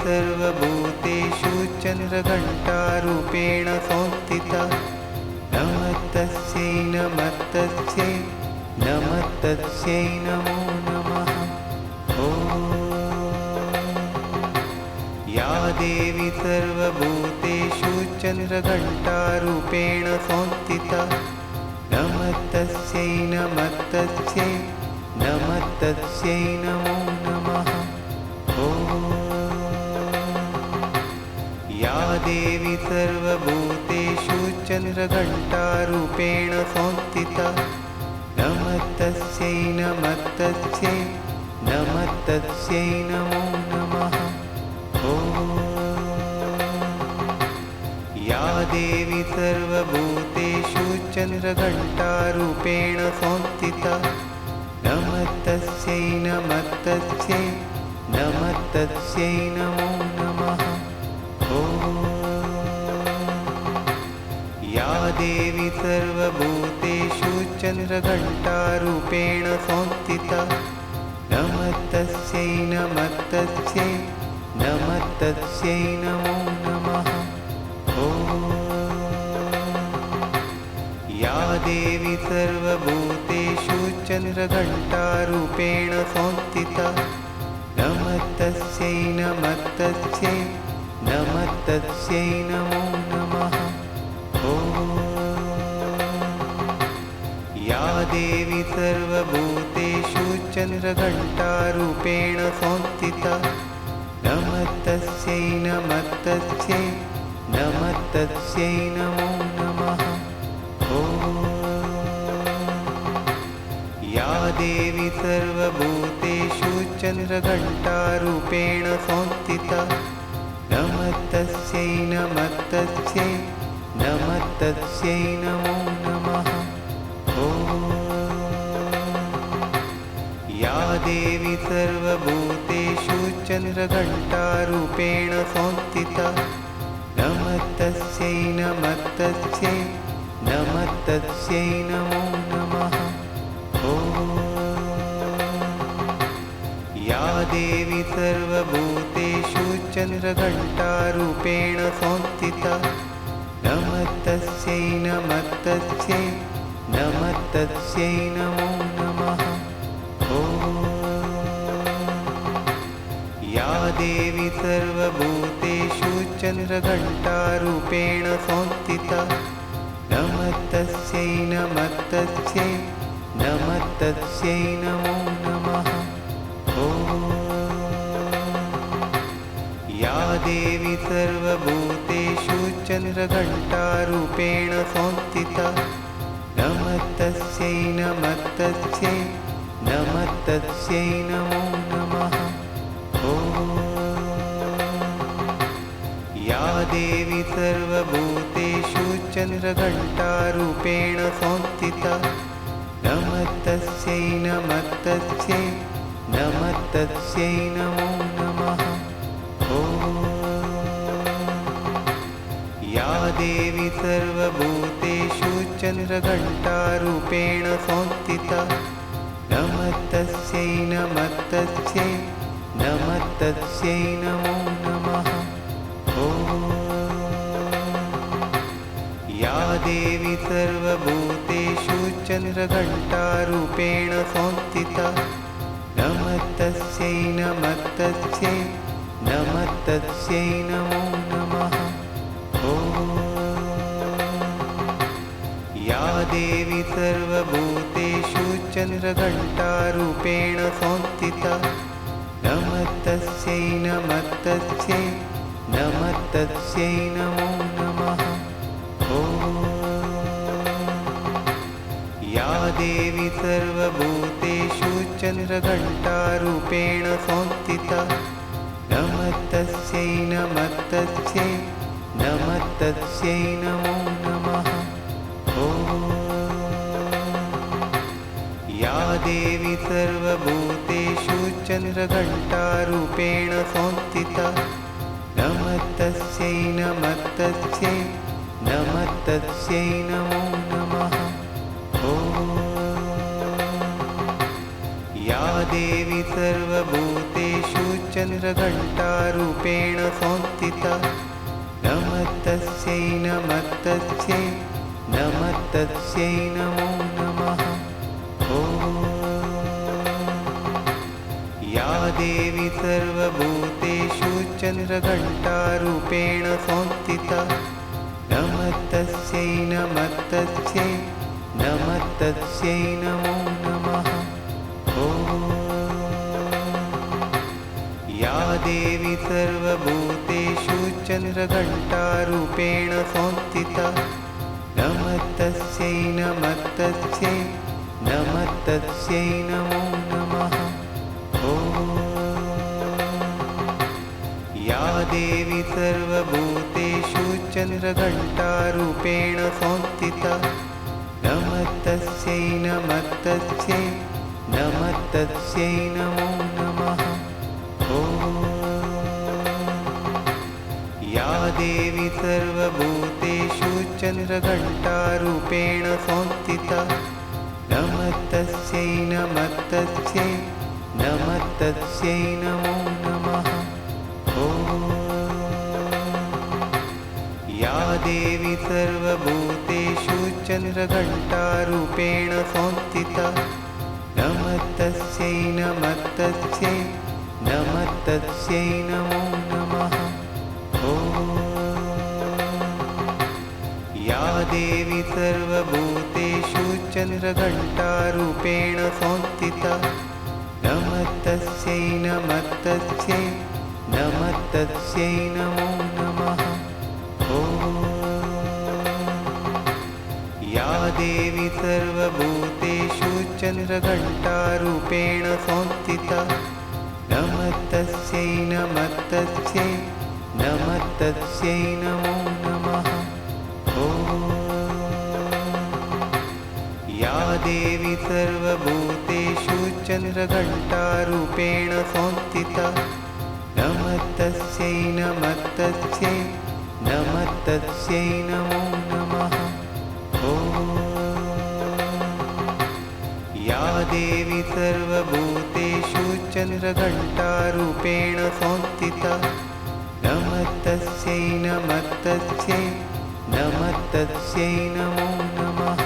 सर्वभूतेषु चन्द्रघण्टारूपेण संस्थिता नमस्तस्यै नमस्तस्यै नमस्तस्यै नमो नमः। या देवी सर्वभूतेषु चन्द्रघण्टारूपेण संस्थिता नमस्तस्यै नमस्तस्यै नमस्तस्यै नमो नमः। या देवी सर्वभूतेषु चन्द्रघण्टारूपेण संस्थिता नमस्तस्यै नमस्तस्यै नमस्तस्यै नमो नमः। या देवी सर्वभूतेषु चन्द्रघण्टारूपेण संस्थिता नमस्तस्यै नमस्तस्यै नमस्तस्यै नमो नमः। या देवी सर्वभूतेषु चन्द्रघण्टारूपेण संस्थिता नमस्तस्यै नमस्तस्यै नमस्तस्यै नमो नमः। या देवी सर्वभूतेषु चन्द्रघण्टारूपेण संस्थिता नमस्तस्यै नमस्तस्यै नमस्तस्यै नमो नमः। या देवी सर्वभूतेषु चन्द्रघण्टारूपेण संस्थिता नमस्तस्यै नमस्तस्यै नमस्तस्यै नमो नमः। या देवी सर्वभूतेषु चन्द्रघण्टारूपेण संस्थिता नमस्तस्यै नमस्तस्यै नमस्तस्यै नमो नमः। या देवी सर्वभूतेषु चन्द्रघण्टारूपेण संस्थिता नमस्तस्यै नमस्तस्यै नमस्तस्यै नमो नमः। या देवी सर्वभूतेषु चन्द्रघण्टारूपेण संस्थिता नमस्तस्यै नमस्तस्यै नमस्तस्यै नमो नमः। या देवी सर्वभूतेषु चन्द्रघण्टारूपेण संस्थिता नमस्तस्यै नमस्तस्यै नमस्तस्यै नमो नमः। या देवी सर्वभूतेषु चन्द्रघण्टारूपेण संस्थिता नमस्तस्यै नमस्तस्यै नमस्तस्यै नमो नमः। या देवी सर्वभूतेषु चन्द्रघण्टारूपेण संस्थिता नमस्तस्यै नमस्तस्यै नमस्तस्यै नमो नमः। या देवी सर्वभूतेषु चन्द्रघण्टारूपेण संस्थिता नमस्तस्यै नमस्तस्यै नमस्तस्यै नमो नमः। या देवी सर्वभूतेषु चन्द्रघण्टारूपेण संस्थिता नमस्तस्यै नमस्तस्यै नमस्तस्यै नमो नमः। या देवी सर्वभूतेषु चन्द्रघण्टारूपेण संस्थिता नमस्तस्यै नमस्तस्यै नमस्तस्यै नमो नमः। या देवी सर्वभूतेषु चन्द्रघण्टारूपेण संस्थिता नमस्तस्यै नमस्तस्यै नमस्तस्यै नमो नमः। या देवी सर्वभूतेषु चन्द्रघण्टारूपेण संस्थिता नमस्तस्यै नमस्तस्यै नमस्तस्यै नमो नमः। या देवी सर्वभूतेषु चन्द्रघण्टारूपेण संस्थिता नमस्तस्यै नमस्तस्यै नमस्तस्यै नमो नमः। या देवी सर्वभूतेषु चन्द्रघण्टारूपेण संस्थिता नमस्तस्यै नमस्तस्यै नमस्तस्यै नमो नमः। या देवी सर्वभूतेषु चन्द्रघण्टारूपेण संस्थिता नमस्तस्यै नमस्तस्यै नमस्तस्यै नमो नमः। या देवी सर्वभूतेषु चन्द्रघण्टारूपेण संस्थिता नमस्तस्यै नमस्तस्यै नमस्तस्यै नमो नमः। या देवी सर्वभूतेषु चन्द्रघण्टारूपेण संस्थिता नमस्तस्यै नमस्तस्यै नमस्तस्यै नमो नमः। या देवी सर्वभूतेषु चन्द्रघण्टारूपेण संस्थिता नमस्तस्यै नमस्तस्यै नमस्तस्यै नमो नमः। या देवी सर्वभूतेषु चन्द्रघण्टारूपेण संस्थिता नमस्तस्यै नमस्तस्यै नमस्तस्यै नमो नमः। या देवी सर्वभूतेषु चन्द्रघण्टारूपेण संस्थिता नमस्तस्यै नमस्तस्यै नमस्तस्यै नमो नमः। या देवी सर्वभूतेषु चन्द्रघण्टारूपेण संस्थिता नमस्तस्यै नमस्तस्यै नमस्तस्यै नमो नमः। या देवी सर्वभूतेषु चन्द्रघण्टारूपेण संस्थिता नमस्तस्यै नमस्तस्यै नमस्तस्यै नमो नमः।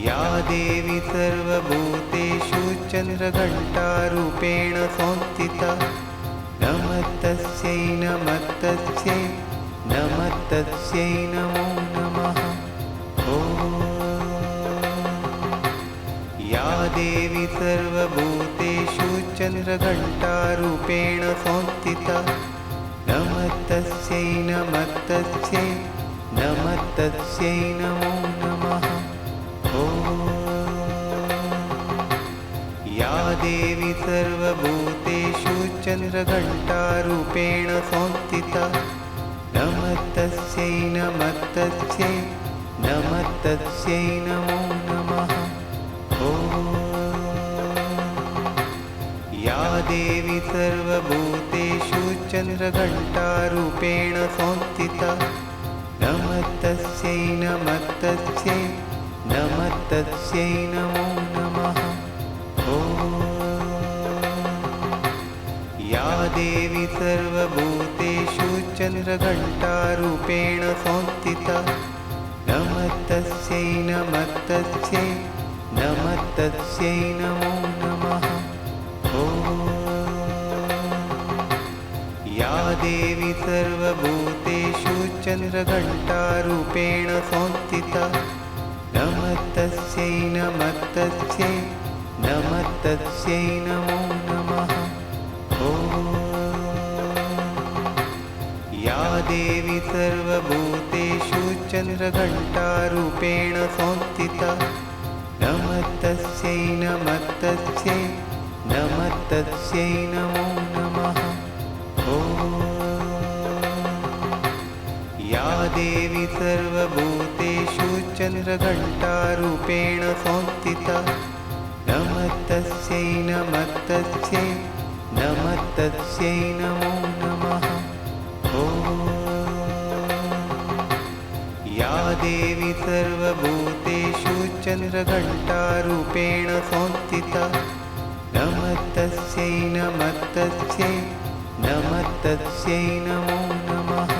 या देवी सर्वभूतेषु चन्द्रघण्टारूपेण संस्थिता नमस्तस्यै नमस्तस्यै नमस्तस्यै नमो नमः। या देवी सर्वभूतेषु चन्द्रघण्टारूपेण संस्थिता नमस्तस्यै नमस्तस्यै नमस्तस्यै नमो नमः। या देवी सर्वभूतेषु चन्द्रघण्टारूपेण संस्थिता नमस्तस्यै नमस्तस्यै नमस्तस्यै नमो नमः। या देवी सर्वभूतेषु चन्द्रघण्टारूपेण संस्थिता नमस्तस्यै नमस्तस्यै नमस्तस्यै नमो नमः। या देवी सर्वभूतेषु चन्द्रघण्टारूपेण संस्थिता नमस्तस्यै नमस्तस्यै नमस्तस्यै नमो नमः। या देवी सर्वभूतेषु चन्द्रघण्टारूपेण संस्थिता नमस्तस्यै नमस्तस्यै नमस्तस्यै नमो नमः। या देवी सर्वभूतेषु चन्द्रघण्टारूपेण संस्थिता नमस्तस्यै नमस्तस्यै नमस्तस्यै नमो नमः। या देवी सर्वभूतेषु चन्द्रघण्टारूपेण संस्थिता नमस्तस्यै नमस्तस्यै नमस्तस्यै नमो नमः। या देवी सर्वभूतेषु चन्द्रघण्टारूपेण संस्थिता नमस्तस्यै नमस्तस्यै नमस्तस्यै नमो नमः।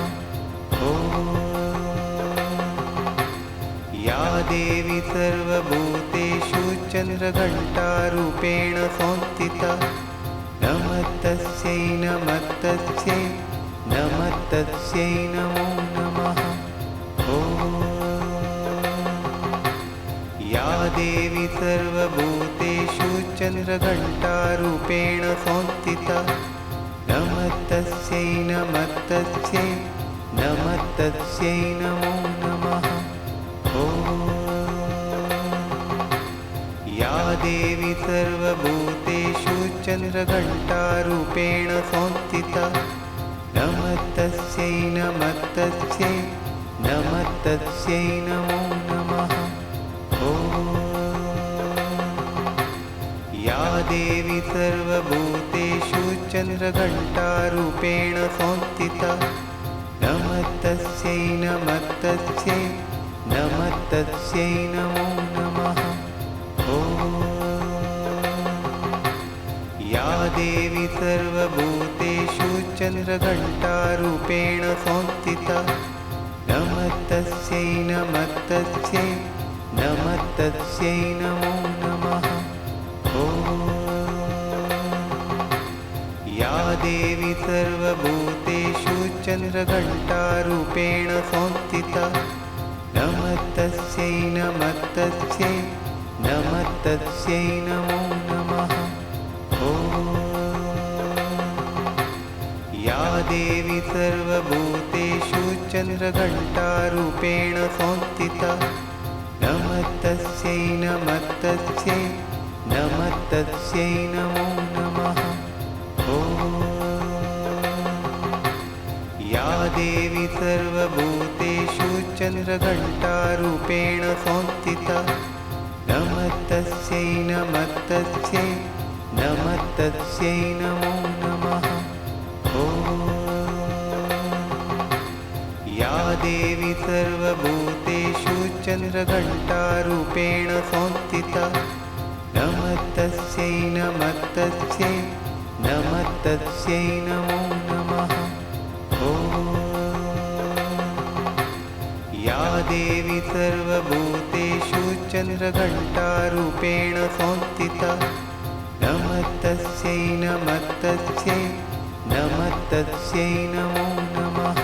या देवी सर्वभूतेषु चन्द्रघण्टारूपेण संस्थिता नमस्तस्यै नमस्तस्यै नमस्तस्यै नमो नमः। या देवी सर्वभूतेषु चन्द्रघण्टारूपेण संस्थिता नमस्तस्यै नमस्तस्यै नमस्तस्यै नमो नमः। या देवी सर्वभूतेषु चन्द्रघण्टारूपेण संस्थिता नमस्तस्यै नमस्तस्यै नमस्तस्यै नमो नमः। या देवी सर्वभूतेषु चन्द्रघण्टारूपेण संस्थिता नमस्तस्यै नमस्तस्यै नमस्तस्यै नमो नमः। या देवी सर्वभूतेषु चन्द्रघण्टारूपेण संस्थिता नमस्तस्यै नमस्तस्यै नमस्तस्यै नमो नमः। या देवी सर्वभूतेषु चन्द्रघण्टारूपेण संस्थिता नमस्तस्यै नमस्तस्यै नमस्तस्यै नमो नमः। या देवी सर्वभूतेषु चन्द्रघण्टारूपेण संस्थिता नमस्तस्यै नमस्तस्यै नमस्तस्यै नमो नमः। या देवी सर्वभूतेषु चन्द्रघण्टारूपेण संस्थिता नमस्तस्यै नमस्तस्यै नमस्तस्यै नमो नमः। या देवी सर्वभूतेषु चन्द्रघण्टारूपेण संस्थिता नमस्तस्यै नमस्तस्यै नमस्तस्यै नमो नमः। या देवी सर्वभूतेषु चन्द्रघण्टारूपेण संस्थिता नमस्तस्यै नमस्तस्यै नमस्तस्यै नमो नमः।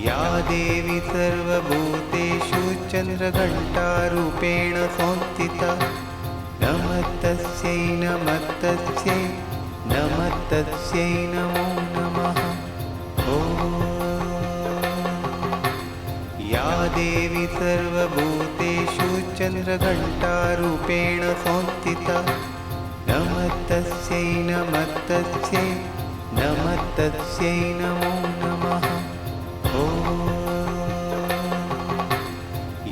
या देवी सर्वभूतेषु चन्द्रघण्टारूपेण संस्थिता नमस्तस्यै नमस्तस्यै नमस्तस्यै नमो नमः। या देवी सर्वभूतेषु चन्द्रघण्टारूपेण संस्थिता नमस्तस्यै नमस्तस्यै नमस्तस्यै नमो नमः।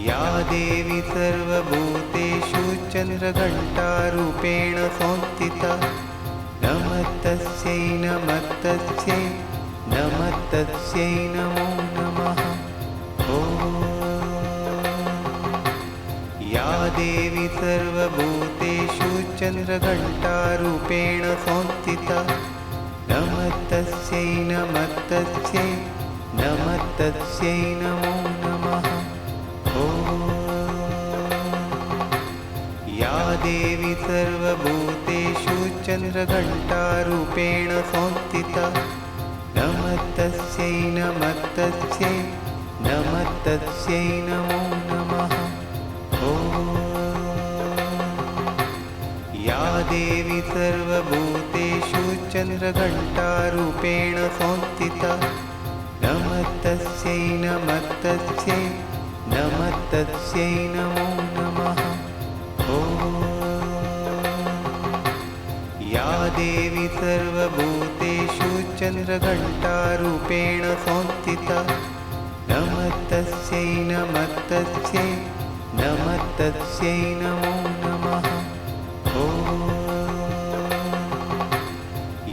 या देवी सर्वभूतेषु चन्द्रघण्टारूपेण संस्थिता नमस्तस्यै नमस्तस्यै नमस्तस्यै नमो नमः। या देवी सर्वभूतेषु चन्द्रघण्टारूपेण संस्थिता नमस्तस्यै नमस्तस्यै नमस्तस्यै नमो नमः। या देवी सर्वभूतेषु चन्द्रघण्टारूपेण संस्थिता नमस्तस्यै नमस्तस्यै नमस्तस्यै नमो नमः। या देवी सर्वभूतेषु चन्द्रघण्टारूपेण संस्थिता नमस्तस्यै नमस्तस्यै नमस्तस्यै नमो नमः। या देवी सर्वभूतेषु चन्द्रघण्टारूपेण संस्थिता नमस्तस्यै नमस्तस्यै नमस्तस्यै नमो नमः।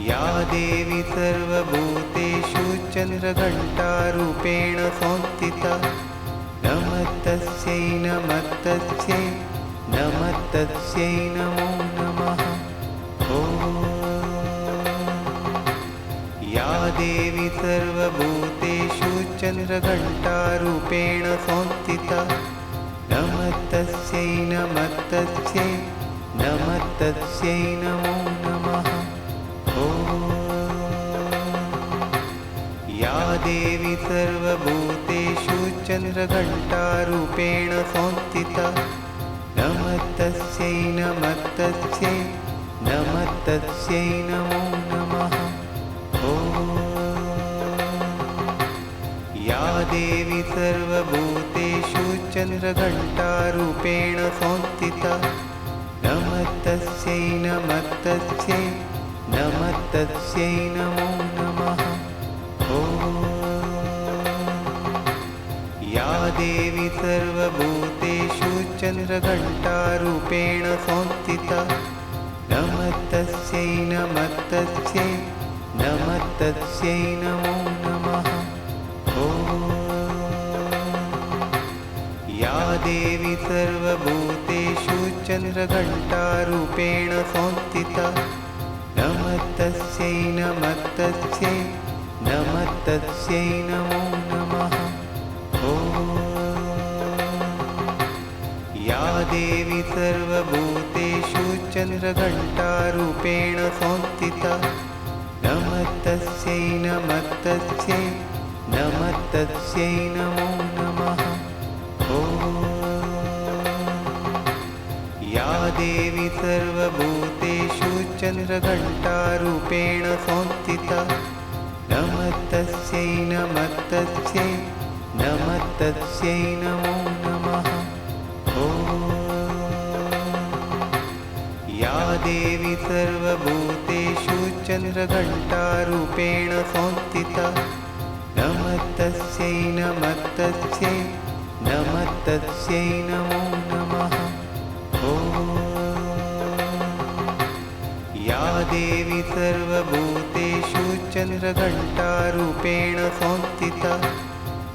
या देवी सर्वभूतेषु चन्द्रघण्टारूपेण संस्थिता नमस्तस्यै नमस्तस्यै नमस्तस्यै नमो नमः। ॐ या देवी सर्वभूतेषु चन्द्रघण्टारूपेण संस्थिता नमस्तस्यै नमस्तस्यै नमस्तस्यै नमो नमः। ॐ या देवी सर्वभूतेषु चन्द्रघण्टारूपेण संस्थिता नमस्तस्यै नमस्तस्यै नमस्तस्यै नमो नमः। ॐ या देवी सर्वभूतेषु चन्द्रघण्टारूपेण संस्थिता नमस्तस्यै नमस्तस्यै नमस्तस्यै नमो नमः। ॐ या देवी सर्वभूतेषु चन्द्रघण्टारूपेण संस्थिता नमस्तस्यै नमस्तस्यै नमस्तस्यै नमो नमः। ॐ या देवी सर्वभूतेषु चन्द्रघण्टारूपेण संस्थिता नमस्तस्यै नमस्तस्यै नमस्तस्यै नमो नमः। ॐ या देवी सर्वभूतेषु चन्द्रघण्टारूपेण संस्थिता नमस्तस्यै नमस्तस्यै नमस्तस्यै नमो नमः। ॐ या देवी सर्वभूतेषु चन्द्रघण्टारूपेण संस्थिता नमस्तस्यै नमस्तस्यै नमस्तस्यै नमो नमः। ॐ या देवी सर्वभूतेषु चन्द्रघण्टारूपेण संस्थिता नमस्तस्यै नमस्तस्यै नमस्तस्यै नमो नमः। ॐ या देवी सर्वभूतेषु चन्द्रघण्टारूपेण संस्थिता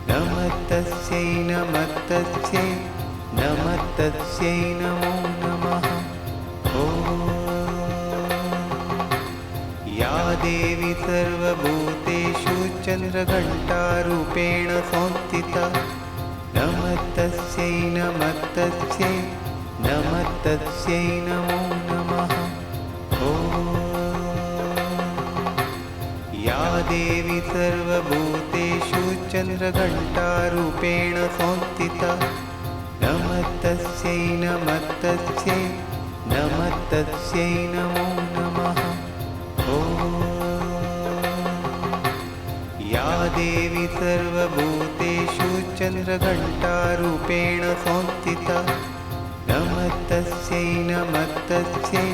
नमस्तस्यै नमस्तस्यै नमस्तस्यै नमो नमः। ॐ या देवी सर्वभूतेषु चन्द्रघण्टारूपेण संस्थिता नमस्तस्यै नमस्तस्यै नमस्तस्यै नमो नमः। ॐ या देवी सर्वभूतेषु चन्द्रघण्टारूपेण संस्थिता नमस्तस्यै नमस्तस्यै नमस्तस्यै नमो नमः। ॐ या देवी सर्वभूतेषु चन्द्रघण्टारूपेण संस्थिता नमस्तस्यै नमस्तस्यै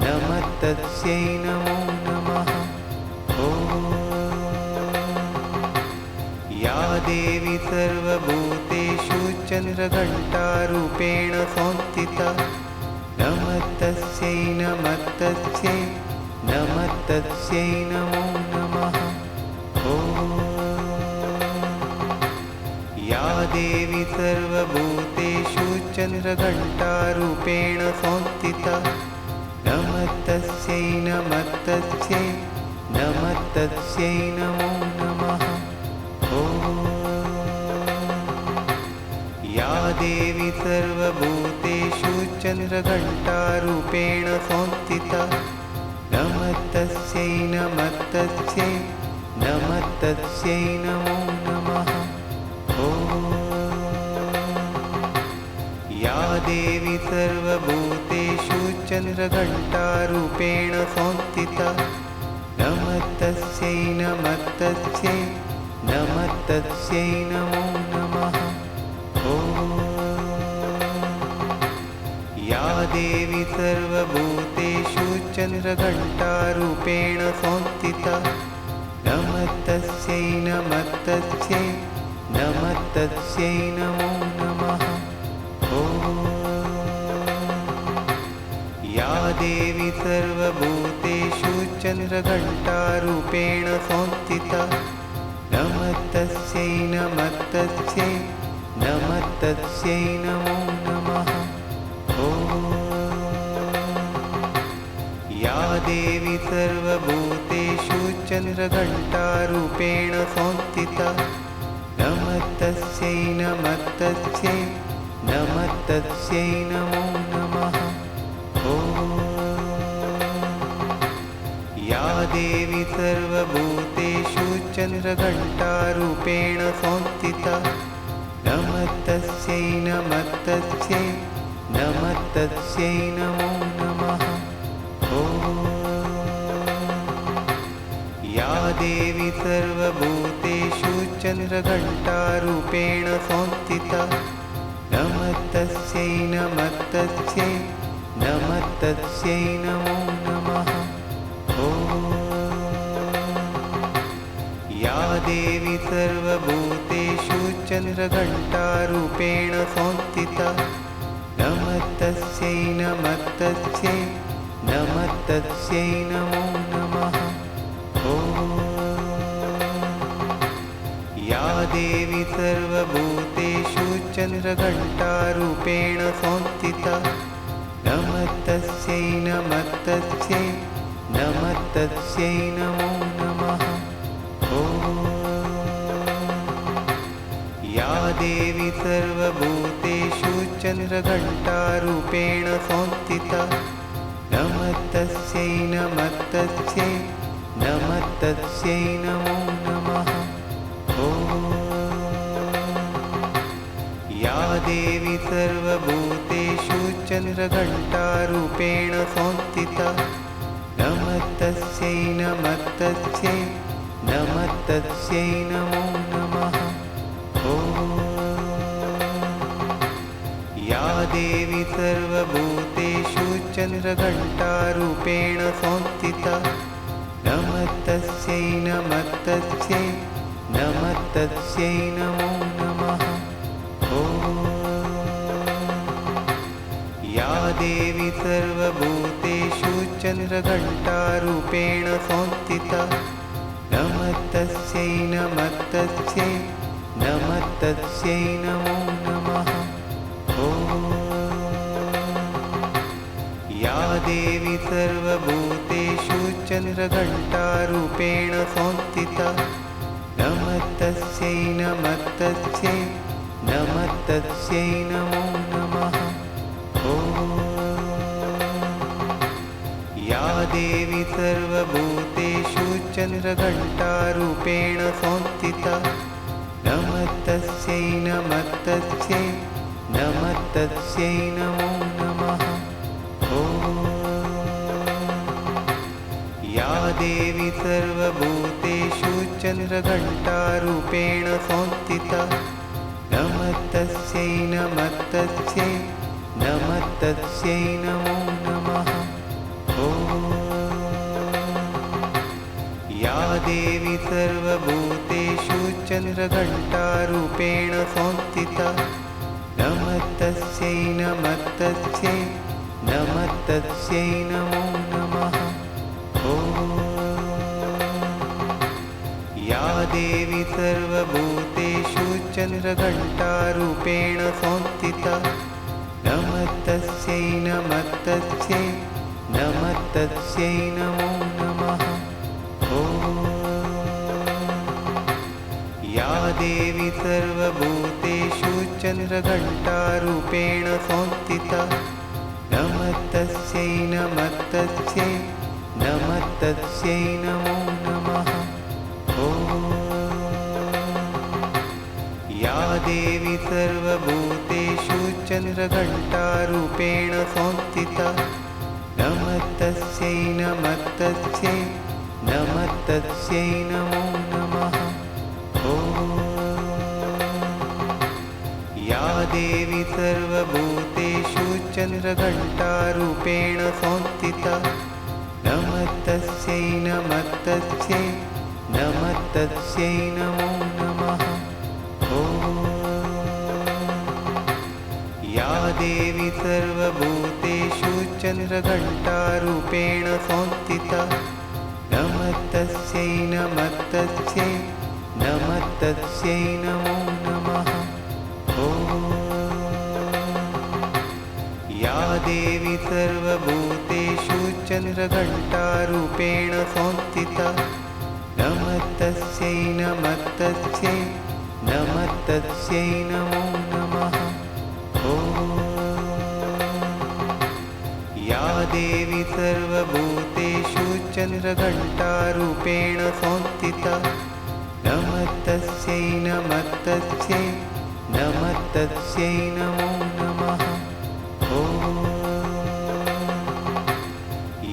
नमस्तस्यै नमो नमः। ॐ या देवी सर्वभूतेषु चन्द्रघण्टारूपेण संस्थिता नमस्तस्यै नमस्तस्यै नमस्तस्यै नमो नमः। ॐ या देवी सर्वभूतेषु चन्द्रघण्टारूपेण संस्थिता नमस्तस्यै नमस्तस्यै नमस्तस्यै नमो नमः। ॐ या देवी सर्वभूतेषु चन्द्रघण्टारूपेण संस्थिता नमस्तस्यै नमस्तस्यै नमस्तस्यै नमो नमः। ॐ या देवी सर्वभूतेषु चन्द्रघण्टारूपेण संस्थिता नमस्तस्यै नमस्तस्यै नमस्तस्यै नमो नमः। ॐ या देवी सर्वभूतेषु चन्द्रघण्टारूपेण संस्थिता नमस्तस्यै नमस्तस्यै नमस्तस्यै नमो नमः। ॐ या देवी सर्वभूतेषु चन्द्रघण्टारूपेण संस्थिता नमस्तस्यै नमस्तस्यै नमस्तस्यै नमो नमः। ॐ या देवी सर्वभूतेषु चन्द्रघण्टारूपेण संस्थिता नमस्तस्यै नमस्तस्यै नमस्तस्यै नमो नमः। ॐ या देवी सर्वभूतेषु चन्द्रघण्टारूपेण संस्थिता नमस्तस्यै नमस्तस्यै नमस्तस्यै नमो नमः। ॐ या देवी सर्वभूतेषु चन्द्रघण्टारूपेण संस्थिता नमस्तस्यै नमस्तस्यै नमस्तस्यै नमो नमः। ॐ या देवी सर्वभूतेषु चन्द्रघण्टारूपेण संस्थिता नमस्तस्यै नमस्तस्यै नमस्तस्यै नमो नमः। ॐ या देवी सर्वभूतेषु चन्द्रघण्टारूपेण संस्थिता नमस्तस्यै नमस्तस्यै नमस्तस्यै नमो नमः। ॐ या देवी सर्वभूतेषु चन्द्रघण्टारूपेण संस्थिता नमस्तस्यै नमस्तस्यै नमस्तस्यै नमो नमः। ॐ या देवी सर्वभूतेषु चन्द्रघण्टारूपेण संस्थिता नमस्तस्यै नमस्तस्यै नमस्तस्यै नमो नमः। ॐ या देवी सर्वभूतेषु चन्द्रघण्टारूपेण संस्थिता नमस्तस्यै नमस्तस्यै नमस्तस्यै नमो नमः। ॐ या देवी सर्वभूतेषु चन्द्रघण्टारूपेण संस्थिता नमस्तस्यै नमस्तस्यै नमस्तस्यै नमो नमः। ॐ या देवी सर्वभूतेषु चन्द्रघण्टारूपेण संस्थिता नमस्तस्यै नमस्तस्यै नमस्तस्यै नमो नमः। ॐ या देवी सर्वभूतेषु चन्द्रघण्टारूपेण संस्थिता नमस्तस्यै नमस्तस्यै नमस्तस्यै नमो नमः। ॐ या देवी सर्वभूतेषु चन्द्रघण्टारूपेण संस्थिता नमस्तस्यै नमस्तस्यै नमस्तस्यै नमो नमः। ॐ या देवी सर्वभूतेषु चन्द्रघण्टारूपेण संस्थिता नमस्तस्यै नमस्तस्यै नमस्तस्यै नमो नमः। ॐ या देवी सर्वभूतेषु चन्द्रघण्टारूपेण संस्थिता नमस्तस्यै नमस्तस्यै नमस्तस्यै नमो नमः। ॐ या देवी सर्वभूतेषु चन्द्रघण्टारूपेण संस्थिता नमस्तस्यै नमस्तस्यै नमस्तस्यै नमो नमः। ॐ या देवी सर्वभूतेषु चन्द्रघण्टारूपेण संस्थिता नमस्तस्यै नमस्तस्यै नमस्तस्यै नमो नमः। ॐ या देवी सर्वभूतेषु चन्द्रघण्टारूपेण संस्थिता नमस्तस्यै नमस्तस्यै नमस्तस्यै नमो नमः। ॐ या देवी सर्वभूतेषु चन्द्रघण्टारूपेण संस्थिता नमस्तस्यै नमस्तस्यै नमस्तस्यै नमो नमः। ॐ देवी सर्वभूतेषु चन्द्रघण्टारूपेण संस्थिता नमस्तस्यै नमस्तस्यै नमस्तस्यै नमो नमः। या देवी सर्वभूतेषु चन्द्रघण्टारूपेण संस्थिता नमस्तस्यै नमस्तस्यै नमस्तस्यै नमो नमः।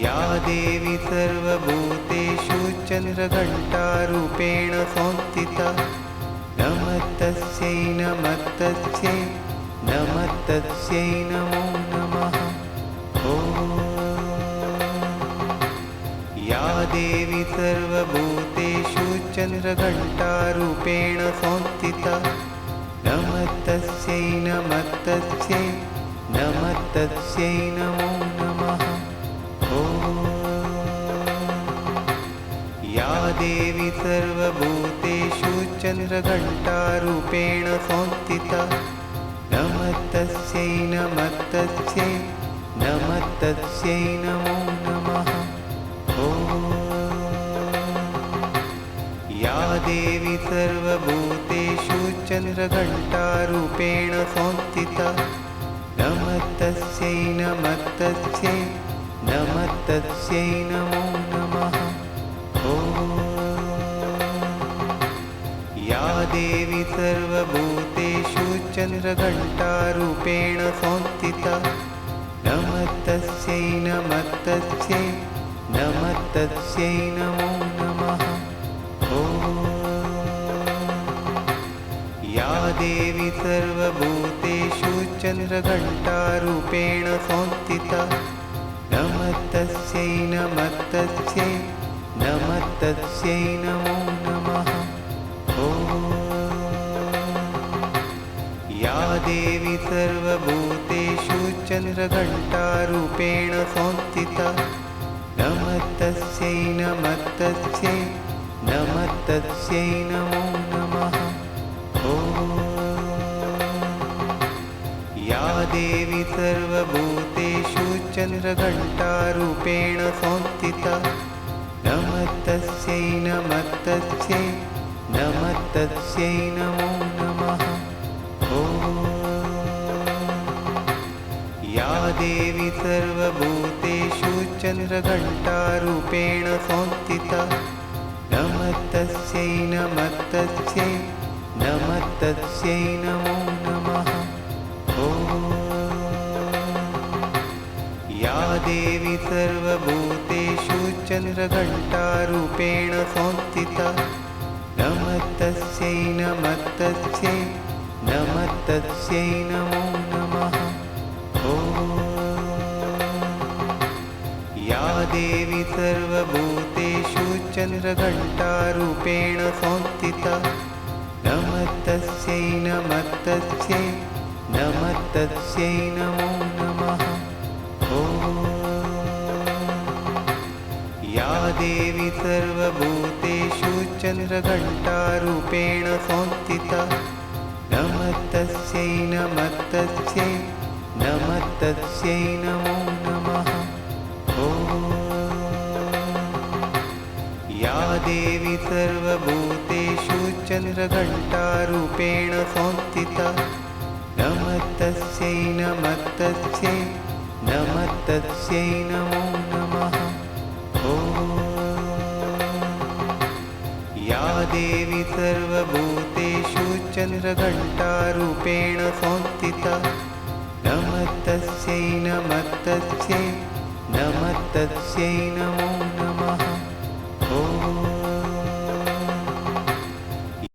या देवी सर्वभूतेषु चन्द्रघण्टारूपेण संस्थिता नमस्तस्यै नमस्तस्यै नमस्तस्यै नमो नमः। या देवी सर्वभूतेषु चन्द्रघण्टारूपेण संस्थिता नमस्तस्यै नमस्तस्यै नमस्तस्यै नमो नमः। या देवी सर्वभूतेषु चन्द्रघण्टारूपेण संस्थिता नमस्तस्यै नमस्तस्यै नमस्तस्यै नमो नमः। या देवी सर्वभूतेषु चन्द्रघण्टारूपेण संस्थिता नमस्तस्यै नमस्तस्यै नमस्तस्यै नमो नमः। या देवी सर्वभूतेषु चन्द्रघण्टारूपेण संस्थिता नमस्तस्यै नमस्तस्यै नमस्तस्यै नमो नमः। या देवी सर्वभूतेषु चन्द्रघण्टारूपेण संस्थिता नमस्तस्यै नमस्तस्यै नमस्तस्यै नमो नमः। या देवी सर्वभूतेषु चन्द्रघण्टारूपेण संस्थिता नमस्तस्यै नमस्तस्यै नमस्तस्यै नमो नमः। या देवी सर्वभूतेषु चन्द्रघण्टारूपेण संस्थिता नमस्तस्यै नमस्तस्यै नमस्तस्यै नमो नमः। या देवी सर्वभूतेषु चन्द्रघण्टारूपेण संस्थिता नमस्तस्यै नमस्तस्यै नमस्तस्यै नमो नमः। या देवी सर्वभूतेषु चन्द्रघण्टारूपेण संस्थिता नमस्तस्यै नमस्तस्यै नमस्तस्यै नमो नमः। या देवी सर्वभूतेषु चन्द्रघण्टारूपेण संस्थिता नमस्तस्यै नमस्तस्यै नमस्तस्यै नमो नमः। या देवी सर्वभूतेषु चन्द्रघण्टारूपेण संस्थिता नमस्तस्यै नमस्तस्यै नमस्तस्यै नमो नमः। या देवी सर्वभूतेषु चन्द्रघण्टारूपेण संस्थिता नमस्तस्यै नमस्तस्यै नमस्तस्यै नमो नमः। या देवी सर्वभूतेषु चन्द्रघण्टारूपेण संस्थिता नमस्तस्यै नमस्तस्यै नमस्तस्यै नमो नमः।